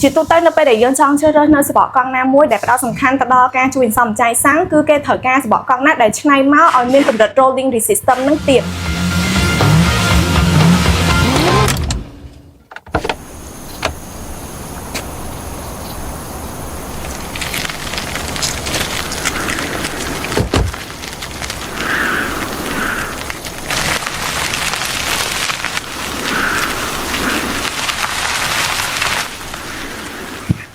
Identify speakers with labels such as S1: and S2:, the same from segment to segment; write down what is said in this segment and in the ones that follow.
S1: ជាទូទៅនៅពេលដែលយើងចង់ជ្រើសរើសនៅសម្បកកង់ណាមួយដែលផ្ដោតសំខាន់ទៅដល់ការជួយសន្សំចៃសាំងគឺគេត្រូវការសម្បកកង់ណាដែលឆ្នៃមកឲ្យមានកម្រិត rolling resistance នឹងទៀត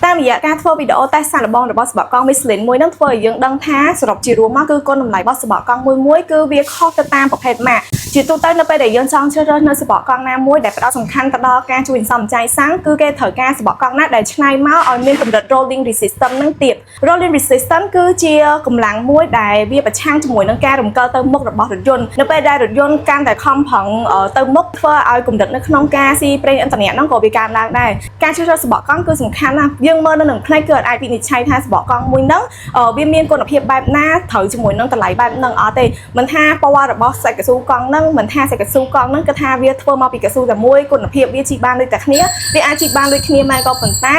S1: តាមរយៈការធ្វើវីដេអូតេស្តសាកល្បងរបស់សម្បកកង់ Michelin មួយនឹងធ្វើឲ្យយើងដឹងថាសរុបជារួមមកគឺគុណតម្លៃរបស់សម្បកកង់មួយគឺវាខុសទៅតាមប្រភេទម៉ាកជាទូទៅនៅពេលដែលយើងចង់ជ្រើសរើសនៅសម្បកកង់ណាមួយដែលផ្ដោតសំខាន់ទៅដល់ការជួយសន្សំចៃសាំងគឺគេត្រូវការសម្បកកង់ណាដែលឆ្នៃមកឲ្យមានកម្រិត rolling resistance នឹងទៀត rolling resistance គឺជាកម្លាំងមួយដែលវាប្រឆាំងជាមួយនឹងការរំកិលទៅមុខរបស់រថយន្តនៅពេលដែលរថយន្តកាន់តែខំប្រឹងទៅមុខធ្វើឲ្យកម្រិតនៅក្នុងការស៊ីប្រេងឥន្ធនៈហ្នឹងក៏វាកើនឡើងដែរការជ្រើសរើសសម្បកកង់គឺសំខាន់ណាស់យើងមើលនៅនឹងផ្នែកគឺអាចវិនិច្ឆ័យថាសម្បកកង់មួយហ្នឹងវាមានគុណភាពបែបណាត្រូវជាមួយនឹងតម្លៃបែបហ្នឹងអត់ទេមិនថាពណ៌របស់សាច់កៅស៊ូកង់ហ្នឹងមិនថាសាច់កៅស៊ូកង់ហ្នឹងគឺថាវាធ្វើមកពីកៅស៊ូតែមួយគុណភាពវាជីបានដូចតែគ្នាវាអាចជីបានដូចគ្នាមែនក៏ប៉ុន្តែ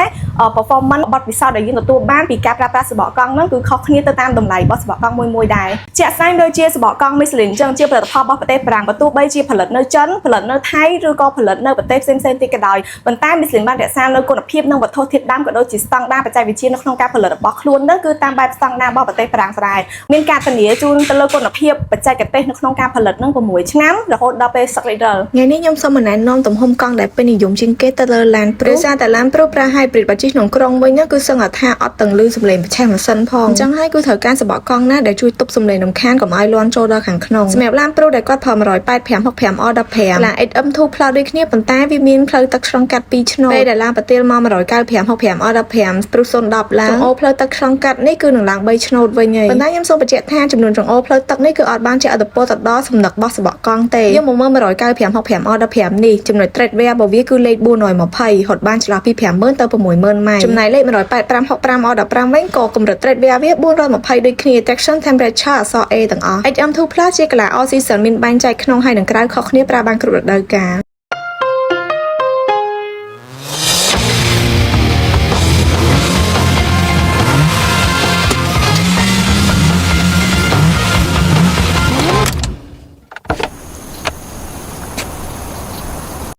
S1: performance បទពិសោធន៍ដែលយើងទទួលបានពីការប្រើប្រាស់សម្បកកង់ហ្នឹងគឺខុសគ្នាទៅតាមតម្លៃរបស់សម្បកកង់មួយដែរជាក់ស្ដែងដូចជាសម្បកកង់ Michelin អញ្ចឹងជាផលិតផលរបស់ប្រទេសបារាំងបើទោះបីជាផលិតនៅចិនផលិតនៅថៃឬក៏ផលិតនៅប្រទេសផ្សេងៗទៀតក៏ដោយប៉ុន្តែ Michelin បានរក្សានូវគុណភាពនិងវត្ថុធាតុដើមក៏ដូចជាស្តង់ដារបច្ចេកវិទ្យានៅក្នុងការផលិតរបស់ខ្លួនហ្នឹងគឺតាមបែបស្តង់ដាររបស់ប្រទេសបារាំងដែរមានការធានាជូនទៅលើគុណភាពបច្ចេកទេសនៅក្នុងការផលិតហ្នឹង6ឆ្នាំរហូតដល់ពេលសឹករីដលថ្ងៃនេះខ្ញុំសូមណែនាំទំហំកង់ដែលពេញនិយមជាងគេទៅលើ Land Pro ដោយសារតែ Land Pro ប្រើ Hybrid បើជិះក្នុងក្រុងវិញគឺសឹងថាអត់ទាំងលឺសំឡេងប្រឆេះម៉ាស៊ីនផងអញ្ចឹងហើយគឺត្រូវការសម្បកកង់ណាដែលជួយទប់សំឡេងរំខានកុំឲ្យលាន់ចូលដល់ខាងក្នុងសម្រាប់ Land Pro ដែលគាត់ប្រើ 185/65R15 ឡាន XM2 ផ្លោតដូចគ្នាប៉ុន្តែវាមានផ្លូវទឹកឆ្លងកាត់2ឆ្នូតពេលដែលឡានប្រទាលមក 195/65R15 ព្រោះ010ឡើងចង្អុលផ្លូវទឹកឆ្លងកាត់នេះគឺនឹងឡើង3ឆ្នូតវិញហើយប៉ុន្តែខ្ញុំសូមបញ្ជាក់ថាចំនួនចង្អុលផ្លូវទឹកនេះគឺអត់បានជាឥទ្ធិពលទៅដល់សំណឹករបស់សម្បកកង់ទេយើងមកមើល 195/65R15 នេះចំណុច Trade Wear របស់វាគឺលេខ420ហត់បានចន្លោះពី 50,000 ទៅ 60,000 ម៉ែលចំណែកលេខ 185/65R15 វិញក៏កម្រិត Trade Wear វា420ដូចគ្នា Traction Temperature អក្សរ A ទាំងអស់ XM2 Plus ជាកាឡា All Season មានបែងចែកក្នុងហើយនិងក្រៅខុសគ្នាប្រើបានគ្រប់រដូវកាល